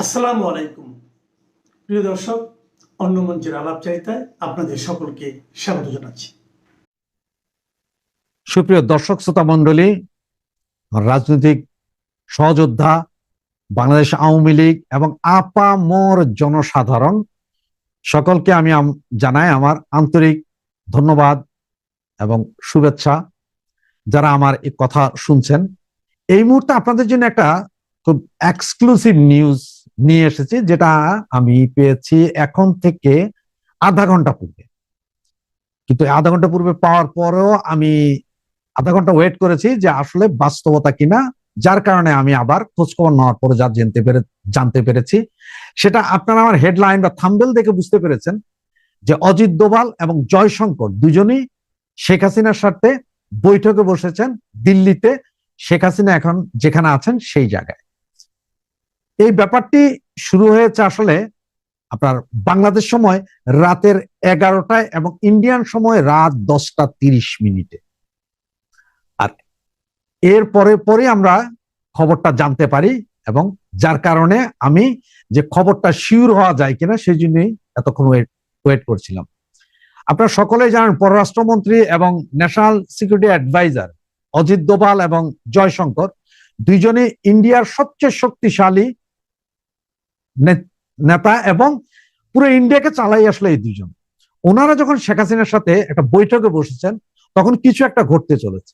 আসসালামু আলাইকুম প্রিয় দর্শক, অন্য মঞ্চের আলাপচারিতায় আপনাদের সকলকে স্বাগত জানাচ্ছি। সুপ্রিয় দর্শক শ্রোতা মণ্ডলী, রাজনৈতিক সহযোদ্ধা, বাংলাদেশ আওয়ামী লীগ এবং আপামর জনসাধারণ সকলকে আমি জানাই আমার আন্তরিক ধন্যবাদ এবং শুভেচ্ছা। যারা আমার এই কথা শুনছেন, এই মুহূর্তে আপনাদের জন্য একটা খুব এক্সক্লুসিভ নিউজ নিয়ে এসেছি, যেটা আমি পেয়েছি এখন থেকে আধা ঘন্টা পূর্বে। কিন্তু আধা ঘন্টা পূর্বে পাওয়ার পরেও আমি আধা ঘন্টা ওয়েট করেছি যে আসলে বাস্তবতা কিনা, যার কারণে আমি আবার খোঁজখবর নেওয়ার পরে যা জানতে পেরেছি সেটা আপনারা আমার হেডলাইন বা থাম্বনেল দেখে বুঝতে পেরেছেন যে অজিত দোভাল এবং জয়শঙ্কর দুজনই শেখ হাসিনার সাথে বৈঠকে বসেছেন দিল্লিতে। শেখ হাসিনা এখন যেখানে আছেন সেই জায়গায়। এই ব্যাপারটি শুরু হয়েছে আসলে আপনার বাংলাদেশ সময় রাতের 11টায় এবং ইন্ডিয়ান সময় রাত 10:30 আর এর পরে আমরা খবরটা জানতে পারি, এবং যার কারণে আমি যে খবরটা শিওর হওয়া যায় কিনা সেই জন্যই এতক্ষণ ওয়েট করছিলাম। আপনারা সকলেই জানেন পররাষ্ট্রমন্ত্রী এবং national security adviser Ajit Doval এবং জয়শঙ্কর দুইজনে ইন্ডিয়ার সবচেয়ে শক্তিশালী নেতা এবং পুরো ইন্ডিয়াকে চালাই আসলে এই দুজন। ওনারা যখন শেখ হাসিনার সাথে একটা বৈঠকে বসেছেন তখন কিছু একটা ঘটতে চলেছে।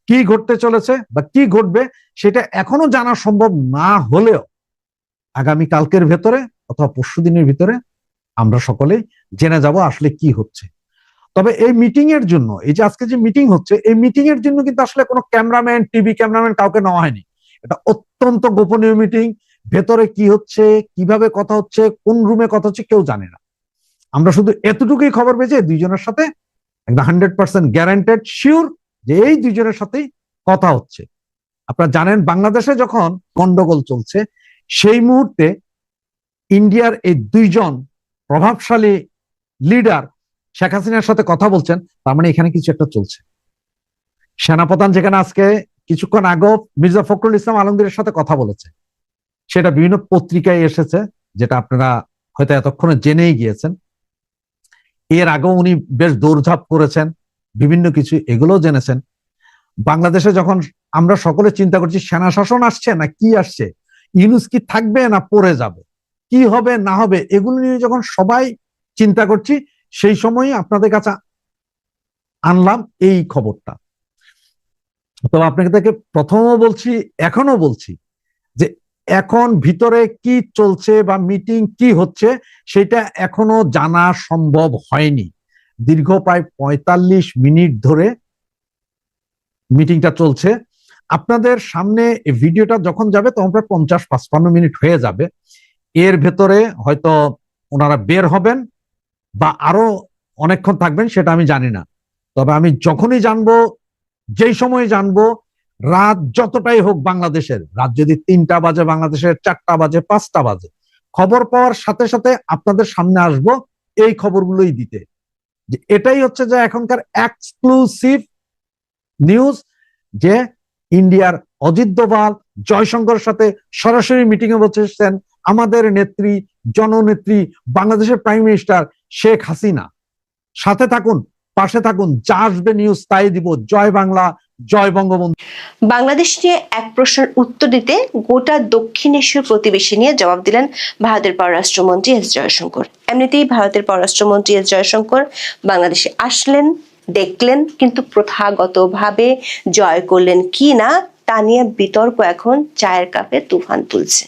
কি ঘটতে চলেছে বা কি ঘটবে সেটা এখনো জানা সম্ভব না হলেও আগামী কালকের ভেতরে অথবা পরশুদিনের ভিতরে আমরা সকলেই জেনে যাব আসলে কি হচ্ছে। তবে এই মিটিং এর জন্য, এই যে আজকে যে মিটিং হচ্ছে, এই মিটিং এর জন্য কিন্তু আসলে কোনো ক্যামেরাম্যান, টিভি ক্যামেরাম্যান কাউকে নেওয়া হয়নি। এটা অত্যন্ত গোপনীয় মিটিং। ভেতরে কি হচ্ছে, কিভাবে কথা হচ্ছে, কোন রুমে কথা হচ্ছে কেউ জানে না। আমরা শুধু এতটুকুই খবর পেয়েছি দুইজনের সাথে একদম 100% গ্যারান্টেড শিওর যে এই দুইজনের সাথেই কথা হচ্ছে। আপনারা জানেন বাংলাদেশে যখন গন্ডগোল চলছে সেই মুহূর্তে ইন্ডিয়ার এই দুইজন প্রভাবশালী লিডার শেখ হাসিনার সাথে কথা বলছেন, তার মানে এখানে কিছু একটা চলছে। সেনাপ্রধান যেখানে আজকে কিছুক্ষণ আগেও মির্জা ফখরুল ইসলাম আলমগীরের সাথে কথা বলেছে, সেটা বিভিন্ন পত্রিকায় এসেছে, যেটা আপনারা হয়তো এতক্ষণে জেনেই গিয়েছেন। এর আগেও উনি বেশ দৌড়ঝাঁপ করেছেন, বিভিন্ন কিছু এগুলোও জেনেছেন। বাংলাদেশে যখন আমরা সকলে চিন্তা করছি সেনা শাসন আসছে না কি আসছে, ইউনূস কি থাকবে না পড়ে যাবে, কি হবে না হবে, এগুলো নিয়ে যখন সবাই চিন্তা করছি, সেই সময়ই আপনাদের কাছে আনলাম এই খবরটা। তো আপনাকে প্রথমও বলছি, এখনো বলছি যে এখন ভিতরে কি চলছে বা মিটিং কি হচ্ছে সেটা এখনো জানা সম্ভব হয়নি। দীর্ঘ প্রায় 45 মিনিট ধরে মিটিংটা চলছে। আপনাদের সামনে এই ভিডিওটা যখন যাবে তখন প্রায় 50-55 মিনিট হয়ে যাবে। এর ভেতরে হয়তো ওনারা বের হবেন বা আরো অনেকক্ষণ থাকবেন সেটা আমি জানি না। তবে আমি যখনই জানবো, যেই সময় জানবো, রাত যতটাই হোক বাংলাদেশের, রাত যদি 3টা বাজে, বাংলাদেশের 4টা বাজে, 5টা বাজে, খবর পাওয়ার সাথে সাথে আপনাদের সামনে আসবো এই খবরগুলোই দিতে। যে এটাই হচ্ছে যে এখনকার এক্সক্লুসিভ নিউজ, যে ইন্ডিয়ার অজিত দোভাল জয়শঙ্করের সাথে সরাসরি মিটিং এ বসেছেন আমাদের নেত্রী, জননেত্রী, বাংলাদেশের প্রাইম মিনিস্টার শেখ হাসিনা। সাথে থাকুন, পাশে থাকুন, যা আসবে নিউজ তাই দিব। জয় বাংলা, জয় বঙ্গবন্ধু। বাংলাদেশ নিয়ে এক প্রশ্নের উত্তর দিতে গোটা দক্ষিণ এশীয় প্রতিবেশী নিয়ে জবাব দিলেন ভারতের পররাষ্ট্রমন্ত্রী এস জয়শঙ্কর। এমনিতেই ভারতের পররাষ্ট্রমন্ত্রী এস জয়শঙ্কর বাংলাদেশে আসলেন, দেখলেন, কিন্তু প্রথাগতভাবে জয় করলেন কি না তা নিয়ে বিতর্ক এখন চায়ের কাপে তুফান তুলছে।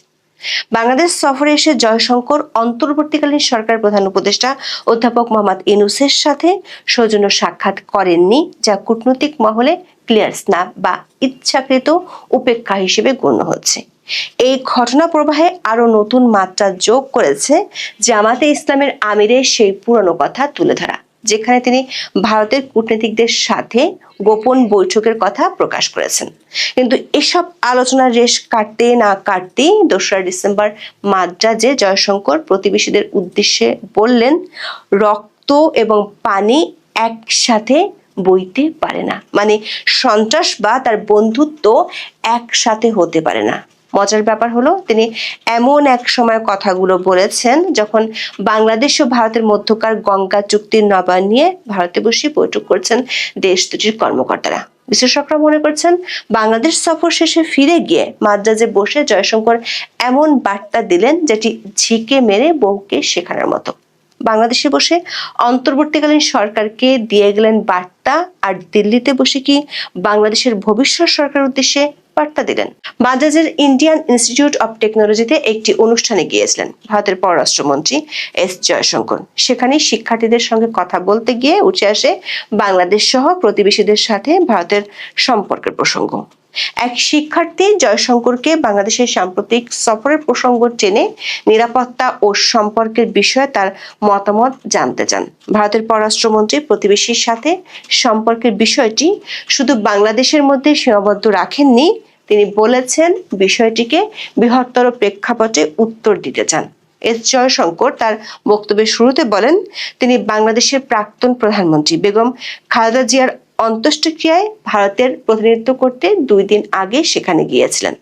বাংলাদেশ সফরে এসে জয়শঙ্কর অন্তর্বর্তীকালীন সরকার প্রধান উপদেষ্টা অধ্যাপক মোহাম্মদ ইউনূসের সাথে সৌজন্য সাক্ষাৎ করেননি, যা কূটনৈতিক মহলে ক্লিয়ার স্ন্যাপ বা ইচ্ছাকৃত উপেক্ষা হিসেবে গণ্য হচ্ছে। এই ঘটনা প্রবাহে আরো নতুন মাত্রা যোগ করেছে জামাতে ইসলামের আমিরের সেই পুরনো কথা তুলে ধরা, যেখানে তিনি ভারতের কূটনীতিকদের সাথে গোপন বৈঠকের কথা প্রকাশ করেছেন। কিন্তু এসব আলোচনার রেশ কাটতে না কাটতেই 2রা ডিসেম্বর মাদ্রাজে জয়শঙ্কর প্রতিবেশীদের উদ্দেশ্যে বললেন, রক্ত এবং পানি একসাথে বইতে পারে না, মানে সন্ত্রাস বা তার বন্ধুত্ব একসাথে হতে পারে না। মজার ব্যাপার হলো তিনি এমন এক সময় কথাগুলো বলেছেন যখন বাংলাদেশ ও ভারতের মধ্যকার গঙ্গা চুক্তির নবায়ন নিয়ে ভারতে বসে বৈঠক করছেন দেশ দুটির কর্মকর্তারা। বিশ্লেষকরা মনে করছেন বাংলাদেশ সফর শেষে ফিরে গিয়ে মাদ্রাজে বসে জয়শঙ্কর এমন বার্তা দিলেন যেটি ঝিকে মেরে বউকে শেখানোর মতো। বাংলাদেশে বসে অন্তর্বর্তীকালীন সরকারকে দিয়ে গেলেন বার্তা, আর দিল্লিতে বসে কি বাংলাদেশের ভবিষ্যৎ সরকারের উদ্দেশ্যে বার্তা দিলেন। মাদ্রাজের ইন্ডিয়ান ইনস্টিটিউট অব টেকনোলজিতে একটি অনুষ্ঠানে গিয়েছিলেন ভারতের পররাষ্ট্রমন্ত্রী এস জয়শঙ্কর। সেখানে শিক্ষার্থীদের সঙ্গে কথা বলতে গিয়ে উঠে আসে বাংলাদেশ সহ প্রতিবেশীদের সাথে ভারতের সম্পর্কের প্রসঙ্গ। এক শিক্ষার্থী জয়শঙ্করকে বাংলাদেশের সাম্প্রতিক সফরের প্রসঙ্গ টেনে নিরাপত্তা ও সম্পর্কের বিষয়ে তার মতামত জানতে চান। ভারতের পররাষ্ট্রমন্ত্রী প্রতিবেশীর সাথে সম্পর্কের বিষয়টি শুধু বাংলাদেশের মধ্যে সীমাবদ্ধ রাখেননি, তিনি বলেছেন বিষয়টিকে বৃহত্তর প্রেক্ষাপটে উত্তর দিতে চান। এস জয়শঙ্কর তার বক্তব্যের শুরুতে বলেন, তিনি বাংলাদেশের প্রাক্তন প্রধানমন্ত্রী বেগম খালেদা জিয়ার অন্ত্যেষ্টিক্রিয়ায় ভারতের প্রতিনিধিত্ব করতে 2 দিন আগে সেখানে গিয়েছিলেন।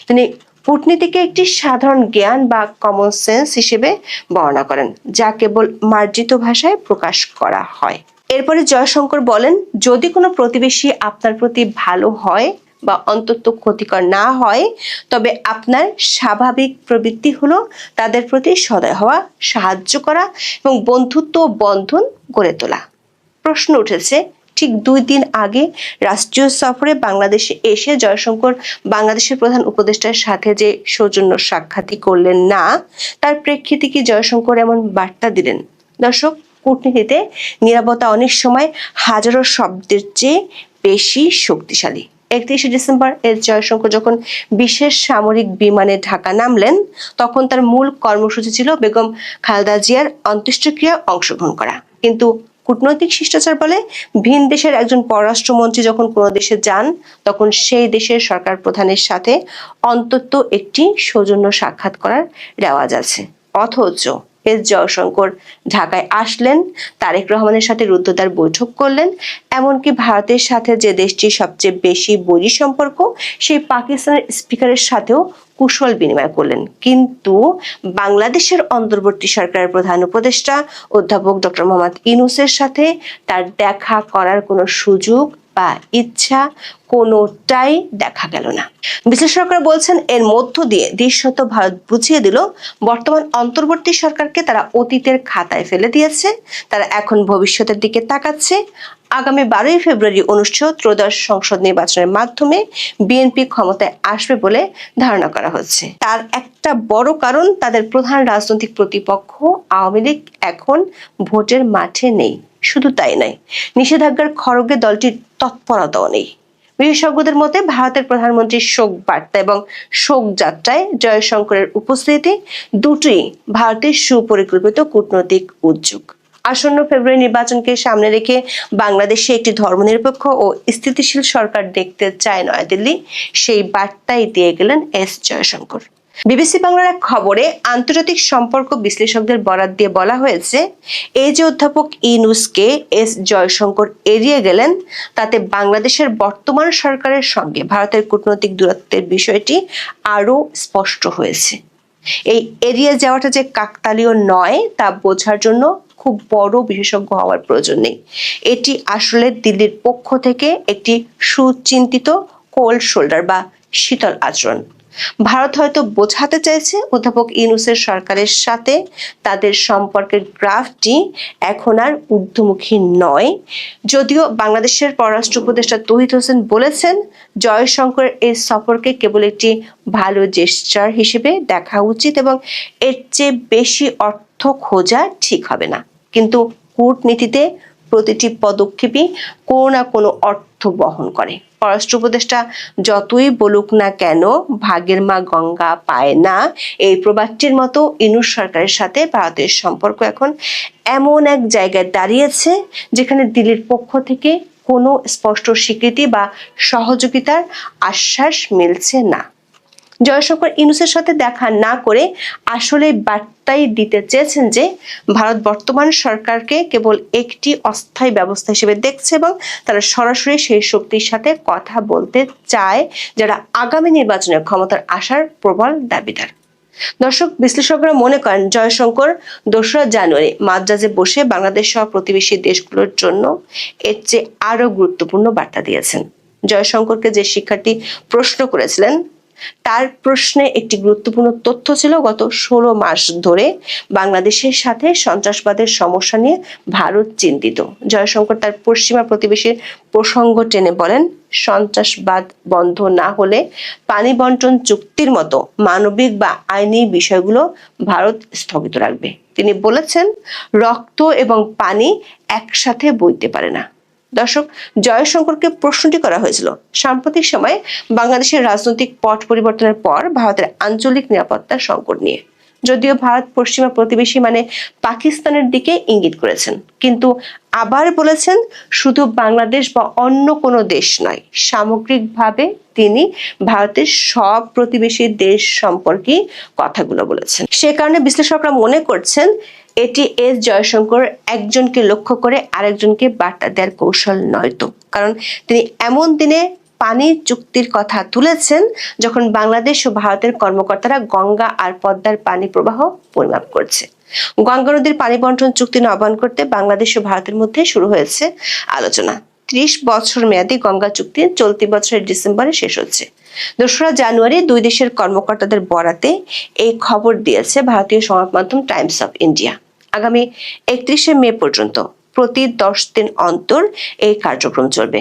তিনি কূটনীতিকে একটি সাধারণ জ্ঞান বা কমন সেন্স হিসেবে বর্ণনা করেন, যা কেবল মার্জিত ভাষায় প্রকাশ করা হয়। এরপরে জয়শঙ্কর বলেন, যদি কোনো প্রতিবেশী আপনার প্রতি ভালো হয় বা অন্তত ক্ষতিকর না হয়, তবে আপনার স্বাভাবিক প্রবৃত্তি হলো তাদের প্রতি সদয় হওয়া, সাহায্য করা এবং বন্ধুত্ব বন্ধন গড়ে তোলা। প্রশ্ন উঠেছে, ঠিক 2 দিন আগে রাষ্ট্রীয় সফরে বাংলাদেশে এসে জয়শঙ্কর বাংলাদেশের প্রধান উপদেষ্টার সাথে যে সৌজন্য সাক্ষাৎই করলেন না, তার প্রেক্ষিতে কি জয়শঙ্কর এমন বার্তা দিলেন? দর্শক, কূটনীতিতে নীরবতা অনেক সময় হাজারো শব্দের চেয়ে বেশি শক্তিশালী। 31শে ডিসেম্বর এস জয়শঙ্কর যখন বিশেষ সামরিক বিমানে ঢাকা নামলেন, তখন তার মূল কর্মসূচি ছিল বেগম খালেদা জিয়ার অন্ত্যেষ্টিক্রিয়ায় অংশগ্রহণ করা। কিন্তু কূটনৈতিক শিষ্টাচার বলে ভিন দেশের একজন পররাষ্ট্রমন্ত্রী যখন কোনো দেশে যান, তখন সেই দেশের সরকার প্রধানের সাথে অন্তত একটি সৌজন্য সাক্ষাৎ করার রেওয়াজ আছে। অথচ এস জয়শঙ্কর ঢাকায় আসলেন, তারেক রহমানের সাথে রুদ্ধদ্বার বৈঠক করলেন, এমনকি ভারতের সাথে যে দেশটির সবচেয়ে বেশি বৈরী সম্পর্ক, সেই পাকিস্তানের স্পিকারের সাথেও কুশল বিনিময় করলেন। কিন্তু বাংলাদেশের অন্তর্বর্তী সরকারের প্রধান উপদেষ্টা অধ্যাপক ডক্টর মোহাম্মদ ইউনূসের সাথে তার দেখা করার কোনো সুযোগ বা ইচ্ছা কোনোটাই দেখা গেল না। বিশ্লেষকরা বলছেন, এর মধ্য দিয়ে দৃশ্যত ভারত বুঝিয়ে দিল বর্তমান অন্তর্বর্তী সরকারকে তারা অতীতের খাতায় ফেলে দিয়েছে, তারা এখন ভবিষ্যতের দিকে তাকাচ্ছে। আগামী 12ই ফেব্রুয়ারি অনুষ্ঠিত ত্রয়োদশ সংসদ নির্বাচনের মাধ্যমে বিএনপি ক্ষমতায় আসবে বলে ধারণা করা হচ্ছে। তার একটা বড় কারণ, তাদের প্রধান রাজনৈতিক প্রতিপক্ষ আওয়ামী লীগ এখন ভোটের মাঠে নেই। শুধু তাই নয়, নিষেধাজ্ঞার খড়গে দলটির তৎপরতাও নেই। বিশেষজ্ঞদের মতে ভারতের প্রধানমন্ত্রীর শোক বার্তা এবং শোক যাত্রায় জয়শঙ্করের উপস্থিতি দুটোই ভারতের সুপরিকল্পিত কূটনৈতিক উদ্যোগ। আসন্ন ফেব্রুয়ারি নির্বাচনকে সামনে রেখে বাংলাদেশে একটি ধর্মনিরপেক্ষ ও স্থিতিশীল সরকার দেখতে চায় নয়াদিল্লি, সেই বার্তাই দিয়ে গেলেন এস জয়শঙ্কর। বিবিসি বাংলার এক খবরে আন্তর্জাতিক সম্পর্ক বিশ্লেষকদের বরাত দিয়ে বলা হয়েছে, এই যে অধ্যাপক ইউনূসকে এস জয়শঙ্কর এড়িয়ে গেলেন, তাতে বাংলাদেশের বর্তমান সরকারের সঙ্গে ভারতের কূটনৈতিক দূরত্বের বিষয়টি আরো স্পষ্ট হয়েছে। এই এড়িয়ে যাওয়াটা যে কাকতালীয় নয় তা বোঝার জন্য খুব বড় বিশেষজ্ঞ হওয়ার প্রয়োজন নেই। এটি আসলে দিল্লির পক্ষ থেকে একটি সুচিন্তিত কোল্ড শোল্ডার বা শীতল আচরণ। ভারত হয়তো বোঝাতে চাইছে অধ্যাপক ইউনূসের সরকারের সাথে তাদের সম্পর্কের গ্রাফটি এখন আর ঊর্ধ্বমুখী নয়। যদিও বাংলাদেশের পররাষ্ট্র উপদেষ্টা তৌহিদ হোসেন বলেছেন, জয়শঙ্করের এই সফরকে কেবল একটি ভালো জেস্টার হিসেবে দেখা উচিত এবং এর চেয়ে বেশি অর্থ খোঁজা ঠিক হবে না। কিন্তু কূটনীতিতে প্রতিটি পদক্ষেপই কোনো না কোনো অর্থ বহন করে। পররাষ্ট্র উপদেষ্টা যতই বলুক না কেন, ভাগের মা গঙ্গা পায় না, এই প্রবাদটির মতো ইউনূস সরকারের সাথে ভারতের সম্পর্ক এখন এমন এক জায়গায় দাঁড়িয়েছে যেখানে দিল্লির পক্ষ থেকে কোনো স্পষ্ট স্বীকৃতি বা সহযোগিতার আশ্বাস মিলছে না। জয়শঙ্কর ইউনূসের সাথে দেখা না করে আসলে বার্তাই দিতে চেয়েছেন যে ভারত বর্তমান সরকারকে কেবল একটি অস্থায়ী ব্যবস্থা হিসেবে দেখছে এবং তারা সরাসরি সেই শক্তির সাথে কথা বলতে চায় যারা আগামী নির্বাচনে ক্ষমতার আসার প্রবল দাবিদার। দর্শক, বিশ্লেষকরা মনে করেন জয়শঙ্কর 2রা জানুয়ারি মাদ্রাজে বসে বাংলাদেশ সহ প্রতিবেশী দেশগুলোর জন্য এর চেয়ে আরো গুরুত্বপূর্ণ বার্তা দিয়েছেন। জয়শঙ্করকে যে শিক্ষার্থী প্রশ্ন করেছিলেন তার প্রশ্নে একটি গুরুত্বপূর্ণ তথ্য ছিল গত 16 মাস ধরে বাংলাদেশের সাথে সন্ত্রাসবাদের সমস্যা নিয়ে ভারত চিন্তিত। জয়শঙ্কর তার পশ্চিমা প্রতিবেশীর প্রসঙ্গ টেনে বলেন, সন্ত্রাসবাদ বন্ধ না হলে পানি বন্টন চুক্তির মতো মানবিক বা আইনি বিষয়গুলো ভারত স্থগিত রাখবে। তিনি বলেছেন, রক্ত এবং পানি একসাথে বইতে পারে না। দর্শক, জয়শঙ্করকে প্রশ্নটি করা হয়েছিল সাম্প্রতিক সময়ে বাংলাদেশের রাজনৈতিক পট পরিবর্তনের পর ভারতের আঞ্চলিক নিরাপত্তার সংকট নিয়ে। যদিও ভারত পশ্চিমা প্রতিবেশী মানে পাকিস্তানের দিকে ইঙ্গিত করেছেন, কিন্তু আবার বলেছেন শুধু বাংলাদেশ বা অন্য কোনো দেশ নয়, সামগ্রিকভাবে তিনি ভারতের সব প্রতিবেশী দেশ সম্পর্কে কথাগুলো বলেছেন। সে কারণে বিশ্লেষকরা মনে করছেন এটি এস জয়শঙ্কর একজনকে লক্ষ্য করে আরেকজনকে বার্তা দেওয়ার কৌশল নয়তো, কারণ তিনি এমন দিনে পানি চুক্তির কথা তুলেছেন যখন বাংলাদেশ ও ভারতের কর্মকর্তারা গঙ্গা আর পদ্মার পানি প্রবাহ পরিমাপ করছে। গঙ্গা নদীর পানি বন্টন চুক্তি নবায়ন করতে বাংলাদেশ ও ভারতের মধ্যে শুরু হয়েছে আলোচনা। 30 বছর মেয়াদী গঙ্গা চুক্তি চলতি বছরের ডিসেম্বরে শেষ হচ্ছে। 2রা জানুয়ারি দুই দেশের কর্মকর্তাদের বরাতে এই খবর দিয়েছে ভারতীয় সংবাদ মাধ্যম টাইমস অফ ইন্ডিয়া। আগামী 31শে মে পর্যন্ত প্রতি 10 দিন অন্তর এই কার্যক্রম চলবে।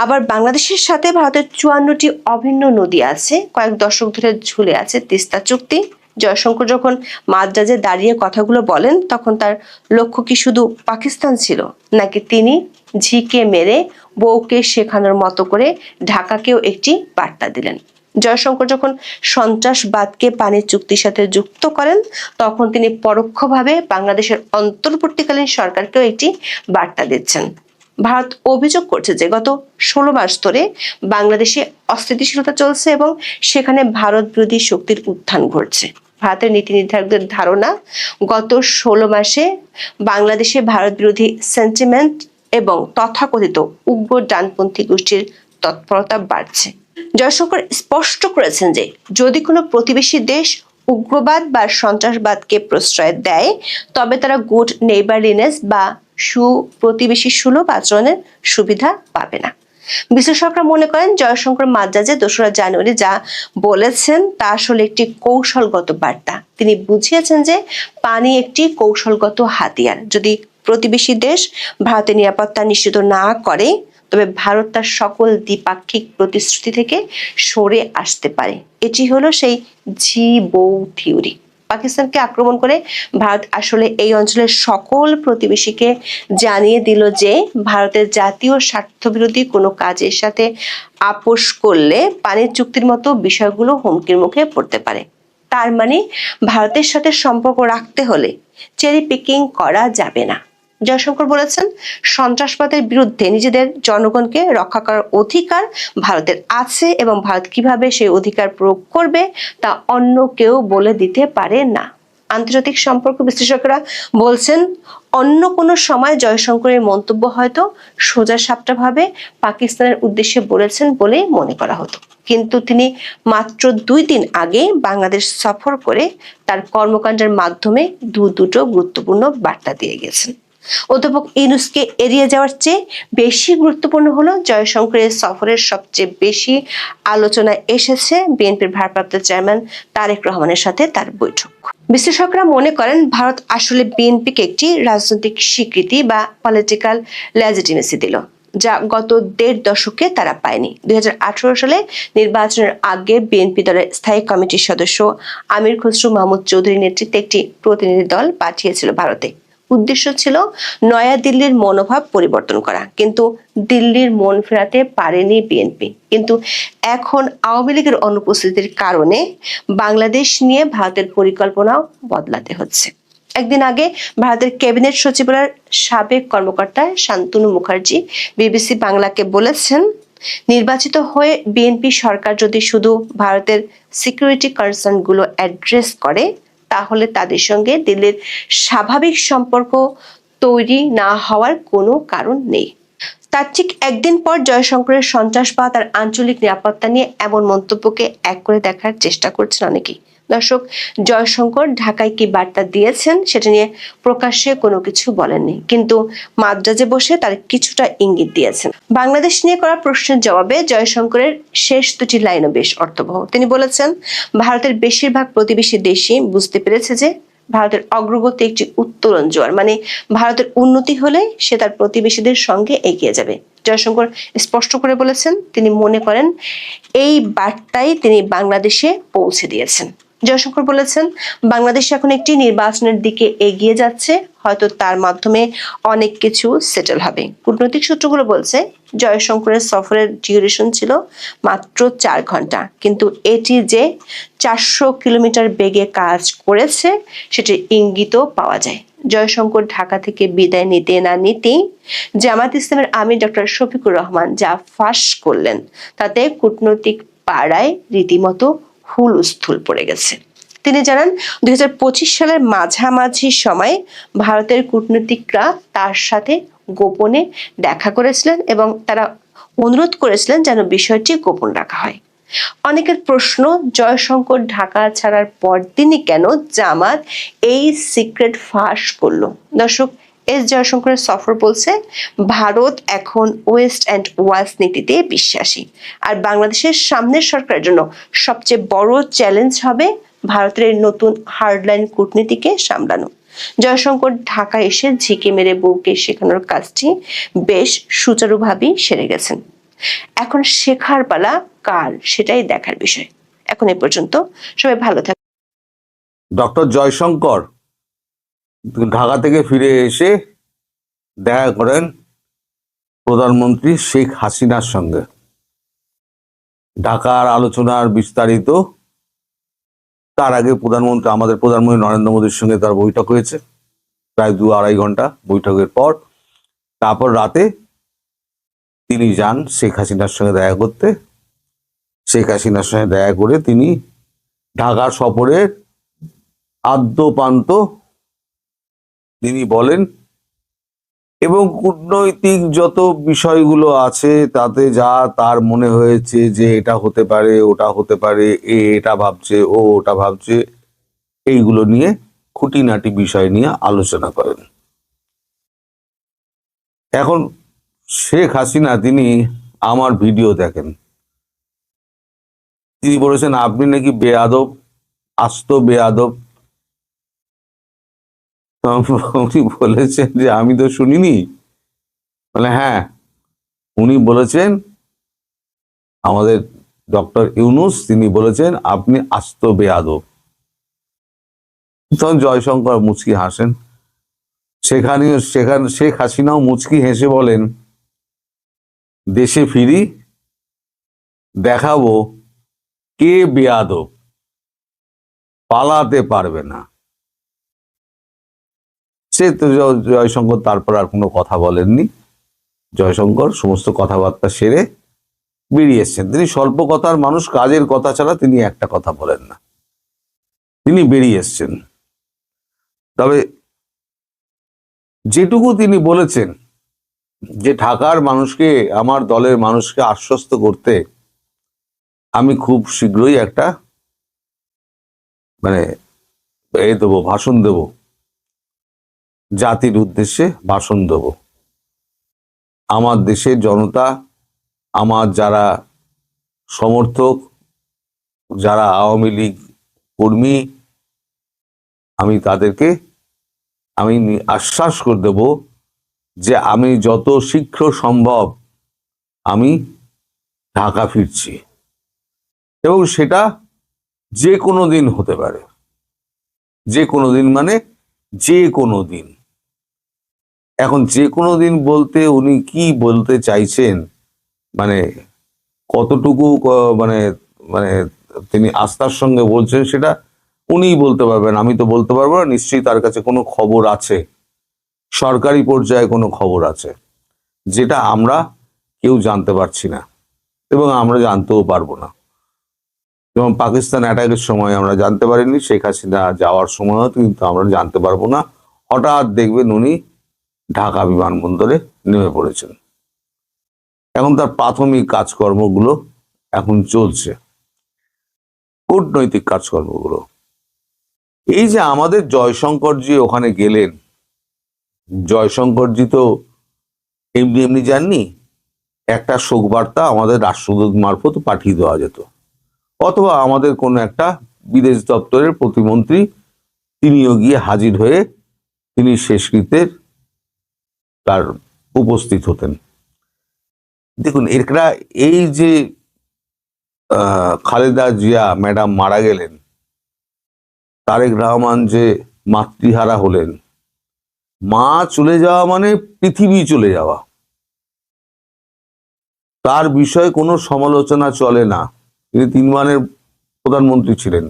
আবার বাংলাদেশের সাথে ভারতের 54টি অভিন্ন নদী আছে, কয়েক দশক ধরে ঝুলে আছে তিস্তা চুক্তি। জয়শঙ্কর যখন মাদ্রাজে দাঁড়িয়ে কথাগুলো বলেন তখন তার লক্ষ্য কি শুধু পাকিস্তান ছিল, নাকি তিনি ঝিকে মেরে বউকে শেখানোর মতো করে ঢাকাকেও একটি বার্তা দিলেন? জয়শঙ্কর যখন সন্ত্রাসবাদকে পানি চুক্তির সাথে যুক্ত করেন তখন তিনি পরোক্ষভাবে বাংলাদেশের অন্তর্বর্তীকালীন সরকারকেও একটি বার্তা দিচ্ছেন। ভারত অভিযোগ করছে যে গত 16 মাস ধরে বাংলাদেশে অস্থিতিশীলতা চলছে এবং সেখানে ভারত বিরোধী শক্তির উত্থান ঘটছে। ভারতের নীতি নির্ধারকদের ধারণা, গত 16 মাসে বাংলাদেশে ভারত বিরোধী সেন্টিমেন্ট এবং তথাকথিত উগ্র ডানপন্থী গোষ্ঠীর তৎপরতা বাড়ছে। জয়শঙ্কর স্পষ্ট করেছেন যে যদি কোনো প্রতিবেশী দেশ উগ্রবাদ বা সন্ত্রাসবাদকে প্রশ্রয় দেয় তবে তারা গুড নেইবারলিনেস বা সুপ্রতিবেশী সুলভ আচরণের সুবিধা পাবে না। বিশ্লেষকরা মনে করেন জয়শঙ্কর মাদ্রাজে 2রা জানুয়ারি যা বলেছেন তা আসলে একটি কৌশলগত বার্তা। তিনি বুঝিয়েছেন যে পানি একটি কৌশলগত হাতিয়ার। যদি প্রতিবেশী দেশ ভারতের নিরাপত্তা নিশ্চিত না করে তবে ভারত তার সকল দ্বিপাক্ষিক প্রতিশ্রুতি থেকে সরে আসতে পারে। এটি হলো সেই ঝি বউ থিওরি। পাকিস্তানকে আক্রমণ করে ভারত আসলে এই অঞ্চলের সকল প্রতিবেশীকে জানিয়ে দিল যে ভারতের জাতীয় স্বার্থবিরোধী কোনো কাজের সাথে আপোষ করলে পানির চুক্তির মতো বিষয়গুলো হুমকির মুখে পড়তে পারে। তার মানে ভারতের সাথে সম্পর্ক রাখতে হলে চেরি পিকিং করা যাবে না। জয়শঙ্কর বলেছেন, সন্ত্রাসবাদের বিরুদ্ধে নিজেদের জনগণকে রক্ষা করার অধিকার ভারতের আছে এবং ভারত কিভাবে সেই অধিকার প্রয়োগ করবে তা অন্য কেউ বলে দিতে পারে না। আন্তর্জাতিক সম্পর্ক বিশ্লেষকরা বলছেন, অন্য কোনো সময় জয়শঙ্করের মন্তব্য হয়তো সোজাসাপটাভাবে পাকিস্তানের উদ্দেশ্যে বলেছেন বলে মনে করা হতো, কিন্তু তিনি মাত্র 2 দিন আগে বাংলাদেশ সফর করে তার কর্মকাণ্ডের মাধ্যমে দুটো গুরুত্বপূর্ণ বার্তা দিয়ে গেছেন। অধ্যাপক ইউনূসকে এড়িয়ে যাওয়ার চেয়ে বেশি গুরুত্বপূর্ণ হলো জয়শঙ্করের সফরের সবচেয়ে বেশি আলোচনায় এসেছে বিএনপির ভারপ্রাপ্ত চেয়ারম্যান তারেক রহমানের সাথে তার বৈঠক। বিশ্লেষকরা মনে করেন ভারত আসলে বিএনপিকে একটি রাজনৈতিক স্বীকৃতি বা পলিটিক্যাল লেজিটিমেসি দিল, যা গত 1.5 দশকে তারা পায়নি। 2018 সালে নির্বাচনের আগে বিএনপি দলের স্থায়ী কমিটির সদস্য আমির খসরু মাহমুদ চৌধুরীর নেতৃত্বে একটি প্রতিনিধি দল পাঠিয়েছিল ভারতে। উদ্দেশ্য ছিল নয়া দিল্লির মনোভাব পরিবর্তন করা, কিন্তু দিল্লির মন ফেরাতে পারেনি বিএনপি। কিন্তু এখন আওয়ামী লীগের অনুপস্থিতির কারণে বাংলাদেশ নিয়ে ভারতের পরিকল্পনাও বদলাতে হচ্ছে। একদিন আগে ভারতের ক্যাবিনেট সচিবালয়ের সাবেক কর্মকর্তা শান্তনু মুখার্জি বিবিসি বাংলাকে বলেছেন, নির্বাচিত হয়ে বিএনপি সরকার যদি শুধু ভারতের সিকিউরিটি কনসার্নগুলো অ্যাড্রেস করে, তাহলে তাদের সঙ্গে দিল্লির স্বাভাবিক সম্পর্ক তৈরি না হওয়ার কোনো কারণ নেই। তার ঠিক একদিন পর জয়শঙ্করের সন্ত্রাসবাদ আর আঞ্চলিক নিরাপত্তা নিয়ে এমন মন্তব্যকে এক করে দেখার চেষ্টা করছেন অনেকেই। দর্শক, জয়শঙ্কর ঢাকায় কি বার্তা দিয়েছেন সেটা নিয়ে প্রকাশ্যে কোনো কিছু বলেননি, কিন্তু মাদ্রাজে বসে তার কিছুটা ইঙ্গিত দিয়েছেন। বাংলাদেশ নিয়ে করা প্রশ্নের জবাবে জয়শঙ্করের শেষ দুটি লাইনও বেশ অর্থবহ। তিনি বলেছেন, ভারতের বেশিরভাগ প্রতিবেশী দেশই বুঝতে পেরেছে যে ভারতের অগ্রগতি একটি উত্তোলন জোয়ার, মানে ভারতের উন্নতি হলে সে তার প্রতিবেশীদের সঙ্গে এগিয়ে যাবে। জয়শঙ্কর স্পষ্ট করে বলেছেন, তিনি মনে করেন এই বার্তাই তিনি বাংলাদেশে পৌঁছে দিয়েছেন। জয়শঙ্কর বলেছেন, বাংলাদেশ এখন একটি নির্বাচনের দিকে এগিয়ে যাচ্ছে, হয়তো তার মাধ্যমে অনেক কিছু সেটেল হবে। কূটনৈতিক সূত্রগুলো বলছে, জয়শঙ্করের সফরের ডিউরেশন ছিল মাত্র 4 ঘন্টা, কিন্তু এটি যে 400 কিলোমিটার বেগে কাজ করেছে সেটির ইঙ্গিতও পাওয়া যায়। জয়শঙ্কর ঢাকা থেকে বিদায় নিতে না নিতেই জামাত ইসলামের আমির ডক্টর শফিকুর রহমান যা ফাঁস করলেন, তাতে কূটনৈতিক পাড়ায় রীতিমতো হুলস্থুল পড়ে গেছে। তিনি জানান, 2025 সালের মাঝামাঝি সময় ভারতের কূটনীতিকরা তার সাথে গোপনে দেখা করেছিলেন এবং তারা অনুরোধ করেছিলেন যেন বিষয়টি গোপন রাখা হয়। অনেকের প্রশ্ন, জয়শঙ্কর ঢাকা ছাড়ার পরদিনই কেন জামাত এই সিক্রেট ফাঁস করলো? দর্শক, জয়শঙ্করের সফর বলছে, ভারত এখন ওয়েস্ট অ্যান্ড ওয়াস্ট নীতিতে বিশ্বাসী, আর বাংলাদেশের সামনের সরকারের জন্য সবচেয়ে বড় চ্যালেঞ্জ হবে ভারতের নতুন হার্ডলাইন কূটনীতিকে সামলানো। জয়শঙ্কর ঢাকা এসে ঝিকে মেরে বউকে শেখানোর কাজটি বেশ সুচারুভাবেই সেরে গেছেন। এখন শেখার পালা কার, সেটাই দেখার বিষয়। এখন এ পর্যন্ত, সবাই ভালো থাকুন। ডক্টর জয়শঙ্কর ঢাকা থেকে ফিরে এসে দেখা করেন প্রধানমন্ত্রী শেখ হাসিনার সঙ্গে। ঢাকার আলোচনার বিস্তারিত, তার আগে আমাদের প্রধানমন্ত্রী নরেন্দ্র মোদীর সঙ্গে তার বৈঠক হয়েছে প্রায় 2-2.5 ঘন্টা। বৈঠকের পর তারপর রাতে তিনি যান শেখ হাসিনার সঙ্গে দেখা করতে। শেখ হাসিনার সঙ্গে দেখা করে তিনি ঢাকার সফরের আদ্যপান্ত তিনি বলেন, এবং কূটনৈতিক যত বিষয়গুলো আছে তাতে যা তার মনে হয়েছে যে এটা হতে পারে, ওটা হতে পারে, এটা ভাবছে, ও ওটা ভাবছে, এইগুলো নিয়ে খুঁটিনাটি বিষয় নিয়ে আলোচনা করেন। এখন শেখ হাসিনা তিনি আমার ভিডিও দেখেন, তিনি বলেছেন আপনি নাকি বেয়াদব, আস্ত বেয়াদব। উনি বলেছেন যে আমি তো শুনিনি। বলে হ্যাঁ, উনি বলেছেন, আমাদের ডক্টর ইউনূস তিনি বলেছেন আপনি আস্ত বেয়াদব। তখন জয়শঙ্কর মুচকি হাসেন। সেখানে শেখ হাসিনাও মুচকি হেসে বলেন, দেশে ফিরি দেখাবো কে বেয়াদব, পালাতে পারবে না। সে তো জয়শঙ্কর তারপর আর কোনো কথা বলেননি। জয়শঙ্কর সমস্ত কথাবার্তা সেরে বেরিয়ে এসছেন। তিনি স্বল্প কথার মানুষ, কাজের কথা ছাড়া তিনি একটা কথা বলেন না। তিনি বেরিয়ে এসছেন। তবে যেটুকু তিনি বলেছেন যে ঢাকার মানুষকে, আমার দলের মানুষকে আশ্বস্ত করতে আমি খুব শীঘ্রই একটা ভাষণ দেব, জাতির উদ্দেশ্যে ভাষণ দেব। আমার দেশের জনতা, আমার যারা সমর্থক, যারা আওয়ামী লীগ কর্মী, আমি তাদেরকে আশ্বাস করে দেব যে আমি যত শীঘ্র সম্ভব আমি ঢাকা ফিরছি, এবং সেটা যে কোনো দিন হতে পারে। যে কোনো দিন মানে যে কোনো দিন। এখন যে কোনো দিন বলতে উনি কি বলতে চাইছেন, মানে কতটুকু মানে মানে তিনি আস্থার সঙ্গে বলছেন সেটা উনিই বলতে পারবেন, আমি তো বলতে পারবো না। নিশ্চয়ই তার কাছে কোনো খবর আছে, সরকারি পর্যায়ে কোনো খবর আছে, যেটা আমরা কেউ জানতে পারছি না। এবং আমরা জানতেও পারবো না। যেমন পাকিস্তান অ্যাটাকের সময় আমরা জানতে পারিনি, শেখ হাসিনা যাওয়ার সময়ও কিন্তু আমরা জানতে পারবো না। হঠাৎ দেখবেন উনি ঢাকা বিমানবন্দরে নেমে পড়েছেন। এখন তার প্রাথমিক কাজকর্মগুলো এখন চলছে, কূটনৈতিক কাজকর্মগুলো। এই যে আমাদের জয়শঙ্করজি ওখানে গেলেন, জয়শঙ্করজি তো এমনি এমনি যাননি, একটা শোক বার্তা আমাদের রাষ্ট্রদূত মারফত পাঠিয়ে দেওয়া যেত, অথবা আমাদের কোনো একটা বিদেশ দপ্তরের প্রতিমন্ত্রী তিনিও গিয়ে হাজির হয়ে তিনি শেষকৃত্যের তার উপস্থিত হতেন। দেখুন, এরা এই যে খালেদা জিয়া ম্যাডাম মারা গেলেন, তারেক রহমান যে মাতৃহারা হলেন, মা চলে যাওয়া মানে পৃথিবী চলে যাওয়া, তার বিষয়ে কোনো সমালোচনা চলে না। তিনি 3 বারের প্রধানমন্ত্রী ছিলেন।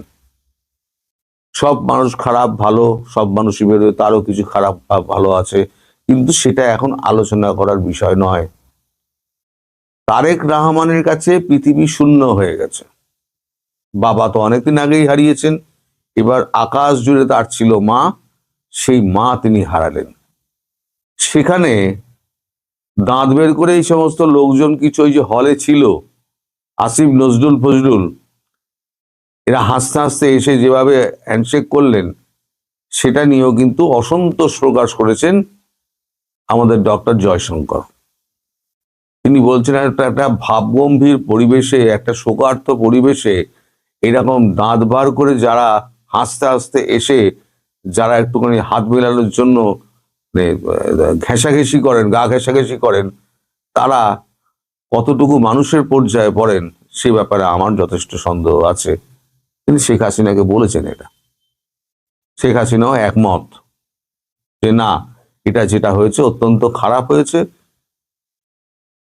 সব মানুষ খারাপ ভালো, সব মানুষই বেরোয়, তারও কিছু খারাপ ভালো আছে, কিন্তু সেটা এখন আলোচনা করার বিষয় নয়। তারেক রহমানের কাছে পৃথিবী শূন্য হয়ে গেছে। বাবা তো অনেকদিন আগেই হারিয়েছেন, এবার আকাশ জুড়ে তার ছিল মা, সেই মা তিনি হারালেন। সেখানে দাঁত বের করে এই সমস্ত লোকজন কিছু ওই যে হলে ছিল, আসিফ নজরুল ফজরুল, এরা হাসতে হাসতে এসে যেভাবে হ্যান্ডশেক করলেন, সেটা নিয়েও কিন্তু অসন্তোষ প্রকাশ করেছেন আমাদের ডক্টর জয়শঙ্কর। তিনি বলছেন একটা ভাবগম্ভীর পরিবেশে, একটা শোকার্ত পরিবেশে এরকম দাঁত বার করে যারা হাসতে হাসতে এসে যারা একটুখানি হাত মেলানোর জন্য ঘেঁষাঘেঁষি করেন, গা ঘেঁষাঘেঁষি করেন, তারা কতটুকু মানুষের পর্যায়ে পড়েন সে ব্যাপারে আমার যথেষ্ট সন্দেহ আছে। তিনি শেখ হাসিনাকে বলেছেন এটা, শেখ হাসিনাও একমত যে না, এটা যেটা হয়েছে অত্যন্ত খারাপ হয়েছে,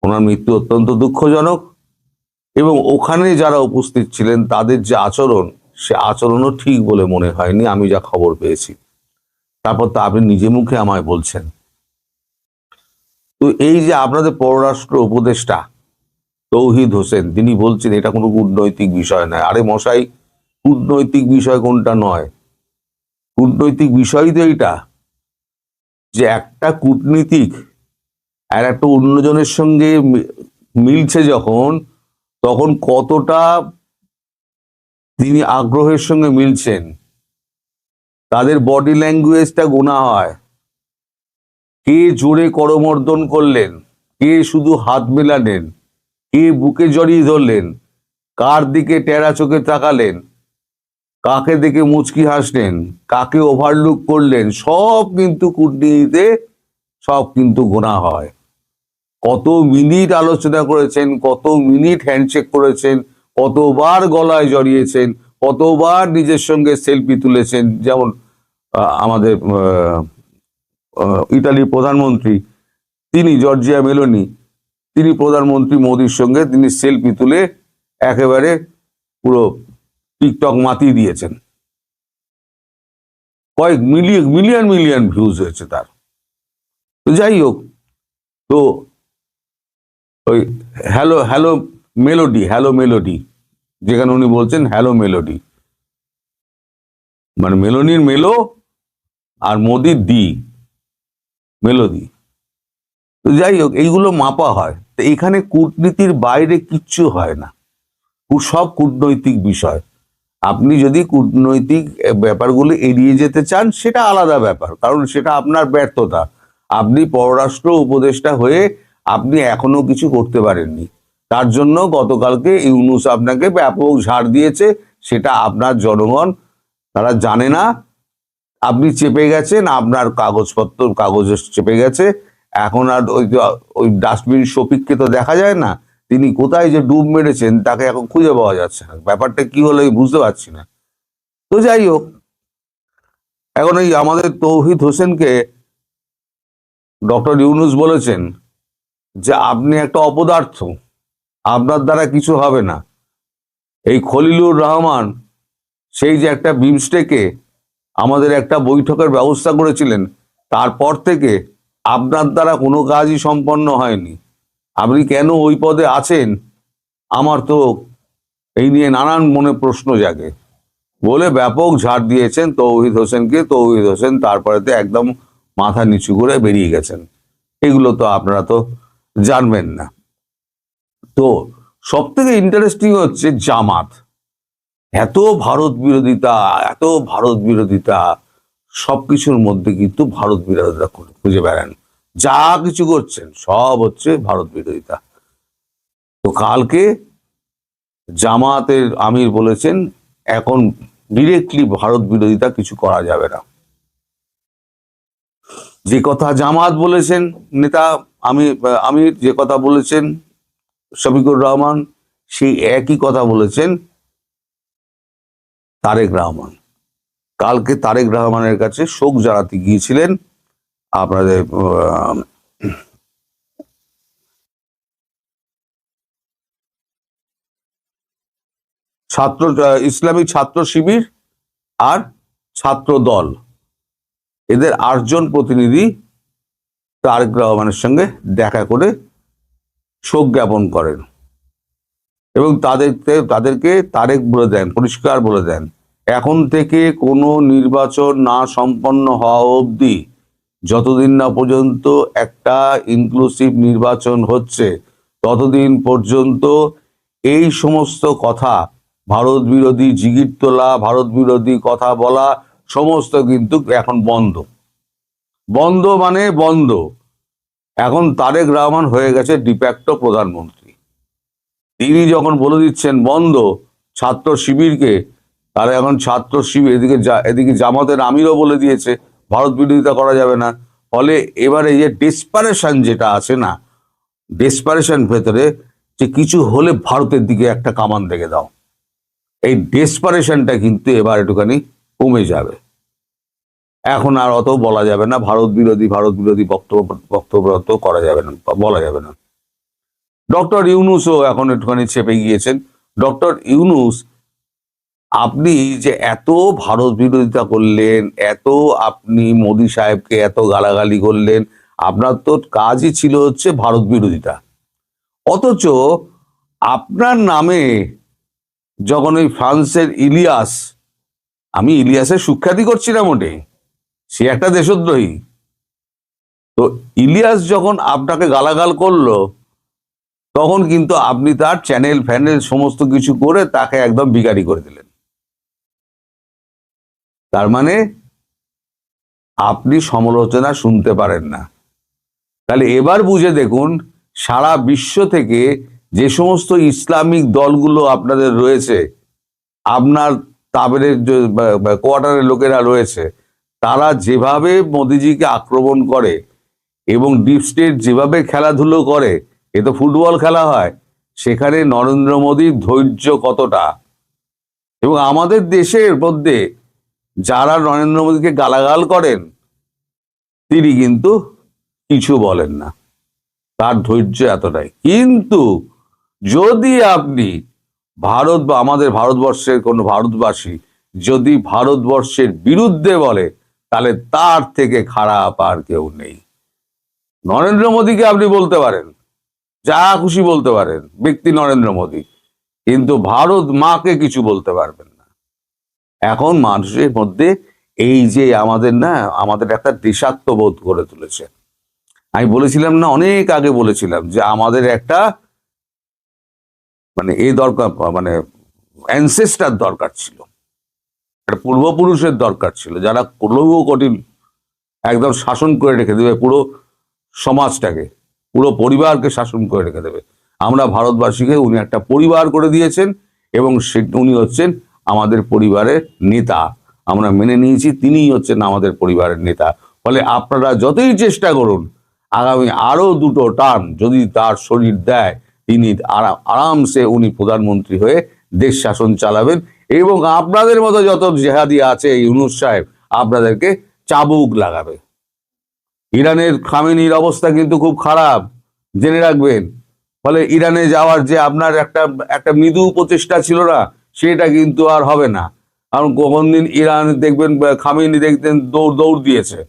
ওনার মৃত্যু অত্যন্ত দুঃখজনক, এবং ওখানে যারা উপস্থিত ছিলেন তাদের যে আচরণ, সে আচরণও ঠিক বলে মনে হয়নি আমি যা খবর পেয়েছি। তারপর তো আপনি নিজে মুখে আমায় বলছেন। তো এই যে আপনাদের পররাষ্ট্র উপদেষ্টা তৌহিদ হোসেন, তিনি বলছেন এটা কোনো কূটনৈতিক বিষয় নয়। আরে মশাই, কূটনৈতিক বিষয় কোনটা নয়? কূটনৈতিক বিষয় তো এইটা যে একটা কূটনীতিক আর একটা অন্যজনের সঙ্গে মিলছে যখন, তখন কতটা তিনি আগ্রহের সঙ্গে মিলছেন, তাদের বডি ল্যাঙ্গুয়েজটা গোনা হয়। কে জোরে করমর্দন করলেন, কে শুধু হাত মেলালেন, কে বুকে জড়িয়ে ধরলেন, কার দিকে টেরা চোখে তাকালেন, কাকে দেখে মুচকি হাসলেন, কাকে ওভারলুক করলেন, সব কিন্তু কূটনীতিতে সব কিন্তু গোনা হয়। কত মিনিট আলোচনা করেছেন, কত মিনিট হ্যান্ডশেক করেছেন, কতবার গলায় জড়িয়েছেন, কতবার নিজের সঙ্গে সেলফি তুলেছেন। যেমন আমাদের ইতালির প্রধানমন্ত্রী, তিনি জর্জিয়া মেলোনি, তিনি প্রধানমন্ত্রী মোদির সঙ্গে তিনি সেলফি তুলে একেবারে পুরো টিকটক মাতিয়ে দিয়েছেন। কয়েক মিলিয়ন মিলিয়ন ভিউজ হয়েছে তার। তো যাই হোক, তো ওই হ্যালো হ্যালো মেলোডি, যেখানে উনি বলছেন হ্যালো মেলোডি, মানে মেলোনির মেলো আর মোদির মেলোডি। তো যাই হোক, এইগুলো মাপা হয়। তো এখানে কূটনীতির বাইরে কিচ্ছু হয় না, সব কূটনৈতিক বিষয়। আপনি যদি কূটনৈতিক ব্যাপারগুলো এড়িয়ে যেতে চান, সেটা আলাদা ব্যাপার, কারণ সেটা আপনার ব্যর্থতা। আপনি পররাষ্ট্র উপদেষ্টা হয়ে আপনি এখনো কিছু করতে পারেননি, তার জন্য গতকালকে ইউনূস আপনাকে ব্যাপক ঝাড় দিয়েছে। সেটা আপনার জনগণ তারা জানে না, আপনি চেপে গেছেন, আপনার কাগজে চেপে গেছে। এখন আর ওই ডাস্টবিন শফিককে তো দেখা যায় না, তিনি কোথায় যে ডুব মেরেছেন তাকে এখন খুঁজে পাওয়া যাচ্ছে না। ব্যাপারটা কি হলো আমি বুঝতে পারছি না। তো যাই হোক, এখন এই আমাদের তৌহিদ হোসেনকে ডক্টর ইউনূস বলেছেন যে আপনি একটা অপদার্থ, আপনার দ্বারা কিছু হবে না। এই খলিলুর রহমান সেই যে একটা বিমস্টেকে আমাদের একটা বৈঠকের ব্যবস্থা করেছিলেন, তারপর থেকে আপনার দ্বারা কোনো কাজই সম্পন্ন হয়নি। আপনি কেন ওই পদে আছেন আমার তো এই নিয়ে নানান মনে প্রশ্ন জাগে বলে ব্যাপক ঝাড় দিয়েছেন তৌহিদ হোসেনকে। তৌহিদ হোসেন তারপরেতে একদম মাথা নিচু করে বেরিয়ে গেছেন। এগুলো তো আপনারা তো জানবেন না। তো সব থেকে ইন্টারেস্টিং হচ্ছে জামাত, এত ভারত বিরোধিতা, এত ভারত বিরোধিতা, সবকিছুর মধ্যে কিন্তু ভারত বিরোধিতা খুঁজে বেড়ান। যা কিছু করছেন সব হচ্ছে ভারত বিরোধিতা। তো কালকে জামাতের আমির বলেছেন এখন ডিরেক্টলি ভারত বিরোধিতা কিছু করা যাবে না। যে কথা জামাত বলেছেন নেতা আমির, যে কথা বলেছেন শফিকুর রহমান, সেই একই কথা বলেছেন তারেক রহমান। কালকে তারেক রহমানের কাছে শোক জানাতে গিয়েছিলেন আপনাদের ইসলামী ছাত্র শিবির আর ছাত্র দল, এদের 8 জন প্রতিনিধি তারেক রহমানের সঙ্গে দেখা করে শোক জ্ঞাপন করেন এবং তাদেরকে তারেক বলে দেন, পরিষ্কার বলে দেন, এখন থেকে কোনো নির্বাচন না সম্পন্ন হওয়া অবধি, যতদিন না পর্যন্ত একটা ইনক্লুসিভ নির্বাচন হচ্ছে, ততদিন পর্যন্ত এই সমস্ত কথা, ভারত বিরোধী জিগির তোলা, ভারত বিরোধী কথা বলা, সমস্ত কিন্তু এখন বন্ধ। বন্ধ মানে বন্ধ। এখন তারেক রহমান হয়ে গেছে ডিফ্যাক্টো প্রধানমন্ত্রী। তিনি যখন বলে দিচ্ছেন বন্ধ ছাত্র শিবিরকে, তাহলে এখন ছাত্র শিবির, এদিকে জামাতের আমিরও বলে দিয়েছে ভারত বিরোধিতা করা যাবে না। ফলে এবারে যে ডেসপারেশন যেটা আছে না, ডেসপারেশন ভেতরে যে কিছু হলে ভারতের দিকে একটা কামান দেখে দাও, এই ডেসপারেশনটা কিন্তু এবার একটুখানি কমে যাবে। এখন আর অত বলা যাবে না ভারত বিরোধী বক্তব্য করা যাবে না, বলা যাবে না। ডক্টর ইউনূসও এখন একটুখানি চেপে গিয়েছেন। ডক্টর ইউনূস, আপনি যে এত ভারত বিরোধিতা করলেন, এত আপনি মোদী সাহেবকে এত গালাগালি করলেন, আপনার তো কাজই ছিল হচ্ছে ভারত বিরোধিতা। অথচ আপনার নামে যখন ওই ফ্রান্সের ইলিয়াস, আমি ইলিয়াসের সুখ্যাতি করছি না মোটে, সে একটা দেশদ্রোহী, তো ইলিয়াস যখন আপনাকে গালাগাল করলো, তখন কিন্তু আপনি তার চ্যানেল ফ্যানেল সমস্ত কিছু করে তাকে একদম বিগাড়ি করে দিলেন। তার মানে আপনি সমালোচনা শুনতে পারেন না। তাহলে এবার বুঝে দেখুন, সারা বিশ্ব থেকে যে সমস্ত ইসলামিক দলগুলো আপনাদের রয়েছে, আপনার তাবেরের কোয়ার্টারের লোকেরা রয়েছে, তারা যেভাবে মোদিজিকে আক্রমণ করে এবং ডিপ স্টেট যেভাবে খেলাধুলো করে, এ তো ফুটবল খেলা হয়, সেখানে নরেন্দ্র মোদীর ধৈর্য কতটা। এবং আমাদের দেশের মধ্যে যারা নরেন্দ্র মোদীকে গালাগাল করেন, তিনি কিন্তু কিছু বলেন না, তার ধৈর্য এতটাই। কিন্তু যদি আপনি ভারত বা আমাদের ভারতবর্ষের কোনো ভারতবাসী যদি ভারতবর্ষের বিরুদ্ধে বলে, তাহলে তার থেকে খারাপ আর কেউ নেই। নরেন্দ্র মোদীকে আপনি বলতে পারেন, যা খুশি বলতে পারেন, ব্যক্তি নরেন্দ্র মোদী, কিন্তু ভারত মাকে কিছু বলতে পারবেন না। এখন মানুষের মধ্যে এই যে আমাদের একটা দেশাত্মবোধ করে তুলেছে। আমি বলেছিলাম না, অনেক আগে বলেছিলাম যে আমাদের একটা দরকার, অ্যানসেস্টার দরকার ছিল, একটা পূর্বপুরুষের দরকার ছিল, যারা লৌহ কঠিন একদম শাসন করে রেখে দেবে পুরো সমাজটাকে, পুরো পরিবারকে শাসন করে রেখে দেবে। আমরা ভারতবাসীকে উনি একটা পরিবার করে দিয়েছেন এবং উনি হচ্ছেন আমাদের পরিবারের নেতা। আমরা মেনে নিয়েছি তিনিই হচ্ছেন আমাদের পরিবারের নেতা। ফলে আপনারা যতই চেষ্টা করুন, আগামী আরো 2টো টার্ম যদি তার শরীর দেয়, তিনি আরামসে উনি প্রধানমন্ত্রী হয়ে দেশ শাসন চালাবেন এবং আপনাদের মতো যত জেহাদি আছে ইউনূস সাহেব আপনাদেরকে চাবুক লাগাবে। ইরানের খামেনির অবস্থা কিন্তু খুব খারাপ, জেনে রাখবেন। ফলে ইরানে যাওয়ার যে আপনার একটা মৃদু প্রচেষ্টা ছিল না, সেটা কিন্তু আর হবে না। কারণ কোন দিন ইরান দেখবেন খামেনি দেখতেন দৌড় দিয়েছে,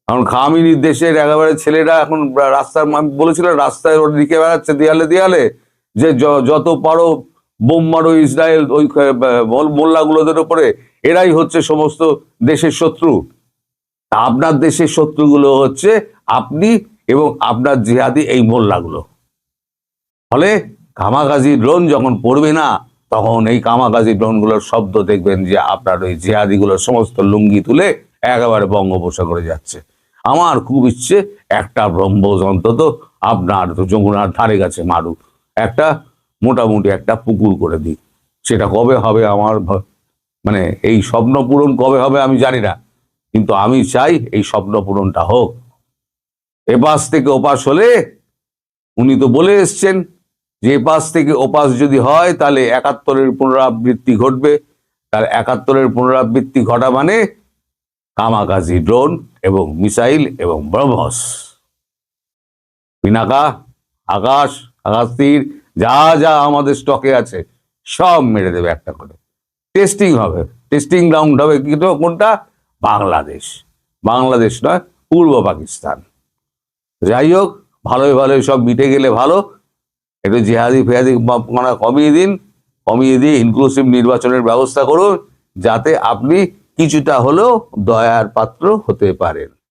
কারণ খামেনির দেশের একেবারে ছেলেরা এখন রাস্তায়, বলেছিল রাস্তায় লিখে বেড়াচ্ছে দেয়ালে দেয়ালে যে যত পারো বোম মারো ইসরায়েল, ওই মোল্লাগুলোদের উপরে, এরাই হচ্ছে সমস্ত দেশের শত্রু। তা আপনার দেশের শত্রুগুলো হচ্ছে আপনি এবং আপনার জিহাদি এই মোল্লাগুলো। ফলে কামাগাজি ড্রোন যখন পড়বে না, তখন এই কামাগাজি ড্রোনগুলোর শব্দ দেখবেন যে আপনার ওই জিহাদিগুলোর সমস্ত লুঙ্গি তুলে একেবারে বঙ্গোপসাগরে যাচ্ছে। আমার খুব ইচ্ছে একটা ব্রহ্মোস অন্তত আপনার যমুনার ধারে কাছে মারুক, একটা মোটামুটি একটা পুকুর করে দিই। সেটা কবে হবে আমার মানে এই স্বপ্ন পূরণ কবে হবে আমি জানি না, কিন্তু আমি চাই এই স্বপ্ন পূরণটা হোক। এপাশ থেকে ওপাশ হলে, উনি তো বলে এসছেন যে এপাশ থেকে ওপাশ যদি হয় তাহলে ৭১-এর পুনরাবৃত্তি ঘটবে। তার ৭১-এর পুনরাবৃত্তি ঘটা মানে কামাকাজি ড্রোন এবং মিসাইল এবং ব্রহ্মস, পিনাকা, আকাশ, আকাশ তীর, যা যা আমাদের স্টকে আছে সব মেরে দেবে একটা করে। টেস্টিং হবে, টেস্টিং গ্রাউন্ড হবে কিন্তু কোনটা? বাংলাদেশ। বাংলাদেশ নয়, পূর্ব পাকিস্তান। যাই হোক, ভালোই ভালোই সব মিটে গেলে ভালো। একটু জিহাদি ফেহাদি কমিয়ে দিন, কমিয়ে দিয়ে ইনক্লুসিভ নির্বাচনের ব্যবস্থা করুন, যাতে আপনি কিছুটা হলেও দয়ার পাত্র হতে পারেন।